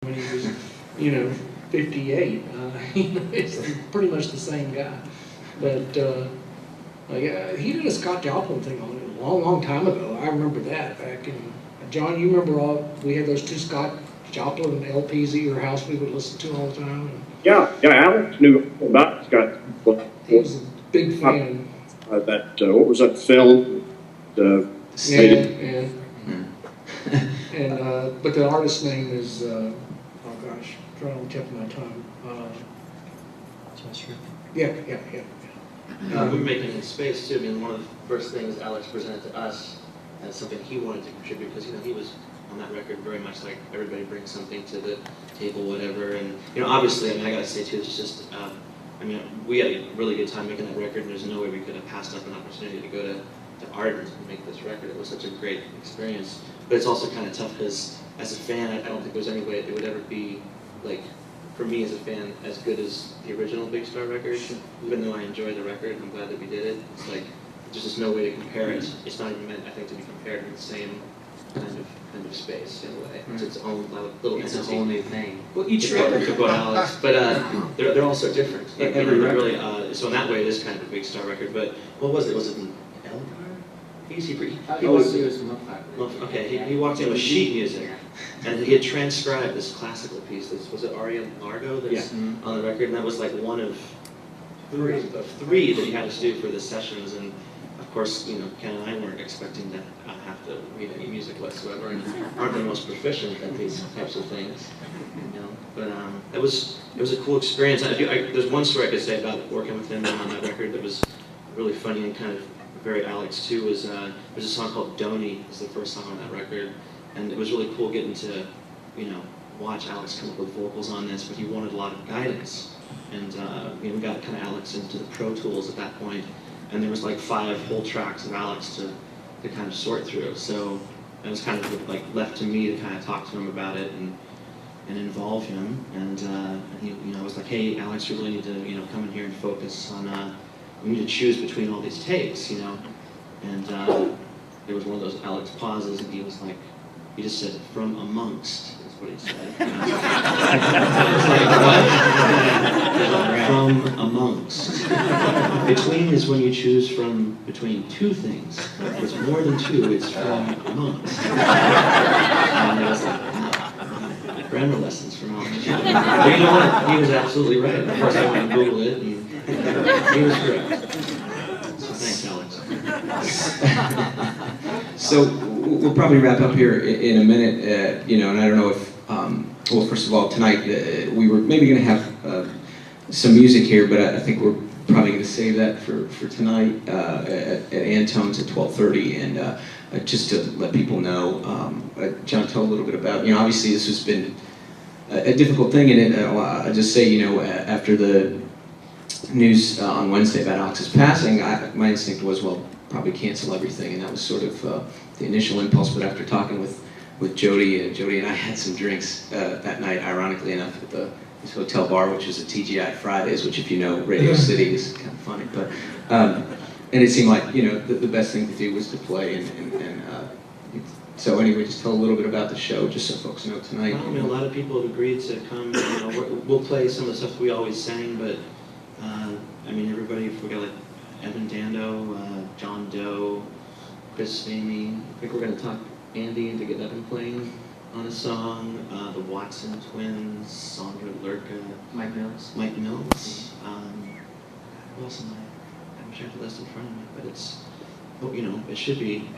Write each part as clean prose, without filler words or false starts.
when he was, you know, 58. It's pretty much the same guy. But he did a Scott Joplin thing on it a long, long time ago. I remember that back in, John, you remember we had those two Scott Joplin LPs at your house we would listen to all the time? And yeah, Alex knew about Scott Joplin. He was a big fan. What was that film? Yeah. And but the artist's name is oh gosh, I'm trying to tip of my tongue. Yeah. We're making it space too. I mean, one of the first things Alex presented to us as something he wanted to contribute, because he was on that record very much like everybody brings something to the table, whatever. And obviously, I gotta say too, it's just we had a really good time making that record, and there's no way we could have passed up an opportunity to go to Ardent and make this record. It was such a great experience. But it's also kind of tough because as a fan, I don't think there's any way it would ever be, like, for me as a fan, as good as the original Big Star record. Even though I enjoy the record and I'm glad that we did it, it's like, there's just no way to compare it. It's not even meant, I think, to be compared in the same kind of space in a way. It's its own little It's entity. a whole new thing. Well, each record took what Alex, but they're all so different. Like, Every they're record. really, so in that way, it is kind of a Big Star record. But what was it? Was it an Elgar? He was Moffatt. Okay, he walked in with sheet music, and he had transcribed this classical piece. Was it Aria Largo that's on the record? And that was like one of three that he had us do for the sessions. And of course, Ken and I weren't expecting to have to read any music whatsoever, and aren't the most proficient at these types of things. But it was a cool experience. There's one story I could say about working with him on that record that was really funny and kind of very Alex too. Was there's a song called Donny, is the first song on that record, and it was really cool getting to watch Alex come up with vocals on this, but he wanted a lot of guidance, and we got kind of Alex into the Pro Tools at that point, and there was like 5 whole tracks of Alex to kind of sort through. So it was kind of like left to me to kind of talk to him about it and involve him, and he was like, hey Alex, you really need to come in here and focus on we need to choose between all these takes, and there was one of those Alex pauses, and he was like, he just said, from amongst, is what he said. I was like, what? From amongst. Between is when you choose from between 2 things. If it's more than 2, it's from amongst. And I was like, wow, grammar lessons from Alex. But you know what? He was absolutely right. Of course, I went and Googled it, and he was correct. So thanks, Alex. So we'll probably wrap up here in a minute, and I don't know if, well, first of all, tonight we were maybe going to have some music here, but I think we're probably going to save that for tonight at Antone's at 12:30, and just to let people know, John, tell a little bit about, obviously this has been a difficult thing, and I'll just say, after the news on Wednesday about Alex's passing, my instinct was, well, probably cancel everything, and that was sort of the initial impulse. But after talking with Jody and I had some drinks that night, ironically enough, at this hotel bar, which is at TGI Fridays, which, if you know Radio City, is kind of funny. But and it seemed like the best thing to do was to play, and so anyway, just tell a little bit about the show, just so folks know tonight. Well, a lot of people have agreed to come. We'll play some of the stuff that we always sang, but everybody, if we got like Evan Dando, John Doe, Chris Samey. I think we're going to talk Andy into getting up and playing on a song. The Watson Twins, Sandra Lurka, Mike Mills. Who else am I wish I had the list in front of me, but it's, it should be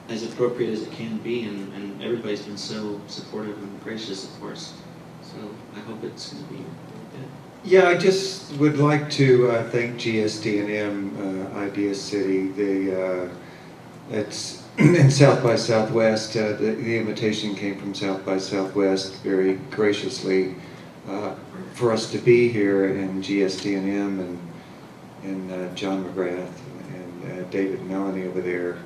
as appropriate as it can be, and everybody's been so supportive and gracious, of course. So I hope it's going to be really good. Yeah, I just would like to thank GSD&M, Idea City. It's in South by Southwest. The invitation came from South by Southwest very graciously for us to be here, and GSD&M and John McGrath and David and Melanie over there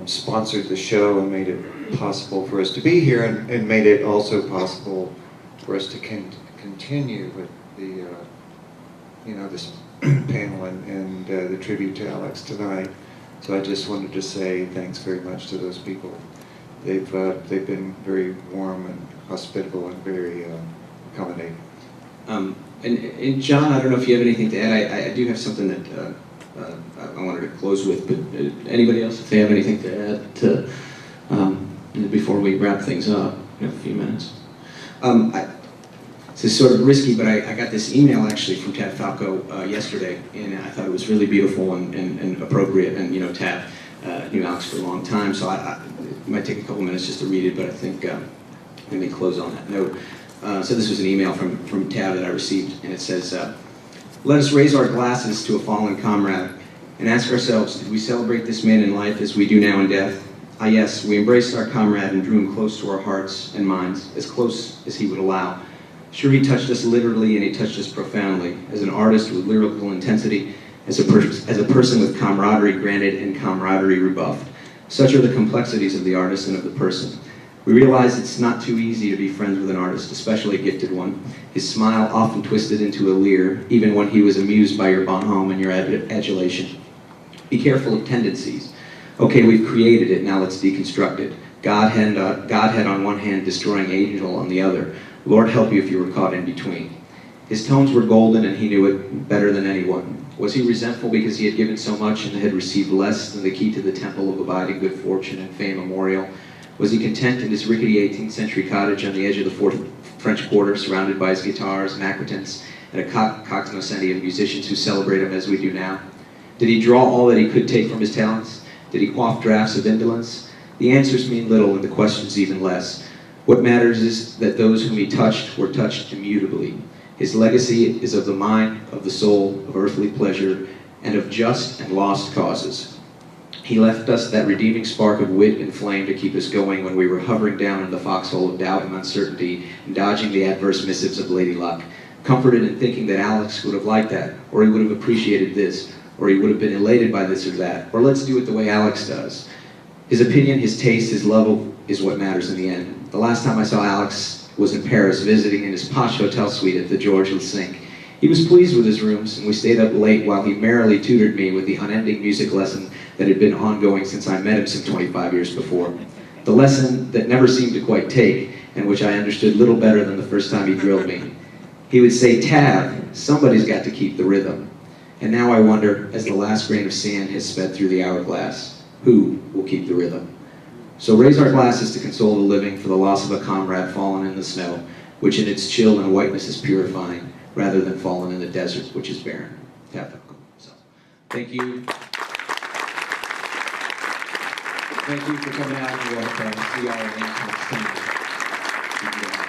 sponsored the show and made it possible for us to be here, and made it also possible for us to continue with the this panel and the tribute to Alex tonight. So I just wanted to say thanks very much to those people. They've been very warm and hospitable and very accommodating. And John, I don't know if you have anything to add. I do have something that I wanted to close with, but anybody else, if they have anything to add to, before we wrap things up in a few minutes. This is sort of risky, but I got this email actually from Tad Falco yesterday, and I thought it was really beautiful and appropriate. And Tad knew Alex for a long time, so it might take a couple minutes just to read it, but I think let me close on that note. So this was an email from Tad that I received, and it says, "Let us raise our glasses to a fallen comrade and ask ourselves, did we celebrate this man in life as we do now in death? Ah yes, we embraced our comrade and drew him close to our hearts and minds, as close as he would allow. Sure, he touched us literally and he touched us profoundly, as an artist with lyrical intensity, as a person with camaraderie granted and camaraderie rebuffed. Such are the complexities of the artist and of the person. We realize it's not too easy to be friends with an artist, especially a gifted one. His smile often twisted into a leer, even when he was amused by your bonhomme and your adulation. Be careful of tendencies. Okay, we've created it, now let's deconstruct it. Godhead on one hand, destroying angel on the other. Lord help you if you were caught in between. His tones were golden and he knew it better than anyone. Was he resentful because he had given so much and had received less than the key to the temple of abiding good fortune and fame memorial? Was he content in his rickety 18th century cottage on the edge of the French Quarter, surrounded by his guitars and acquaintance and a cognoscenti of musicians who celebrate him as we do now? Did he draw all that he could take from his talents? Did he quaff draughts of indolence? The answers mean little and the questions even less. What matters is that those whom he touched were touched immutably. His legacy is of the mind, of the soul, of earthly pleasure, and of just and lost causes. He left us that redeeming spark of wit and flame to keep us going when we were hovering down in the foxhole of doubt and uncertainty and dodging the adverse missives of Lady Luck, comforted in thinking that Alex would have liked that, or he would have appreciated this, or he would have been elated by this or that, or let's do it the way Alex does. His opinion, his taste, his love is what matters in the end. The last time I saw Alex was in Paris, visiting in his posh hotel suite at the Georges Cinq. He was pleased with his rooms, and we stayed up late while he merrily tutored me with the unending music lesson that had been ongoing since I met him some 25 years before. The lesson that never seemed to quite take, and which I understood little better than the first time he drilled me. He would say, "Tab, somebody's got to keep the rhythm." And now I wonder, as the last grain of sand has sped through the hourglass, who will keep the rhythm? So raise our glasses to console the living for the loss of a comrade fallen in the snow, which in its chill and whiteness is purifying, rather than fallen in the desert, which is barren. So, thank you. Thank you for coming out and see y'all next time.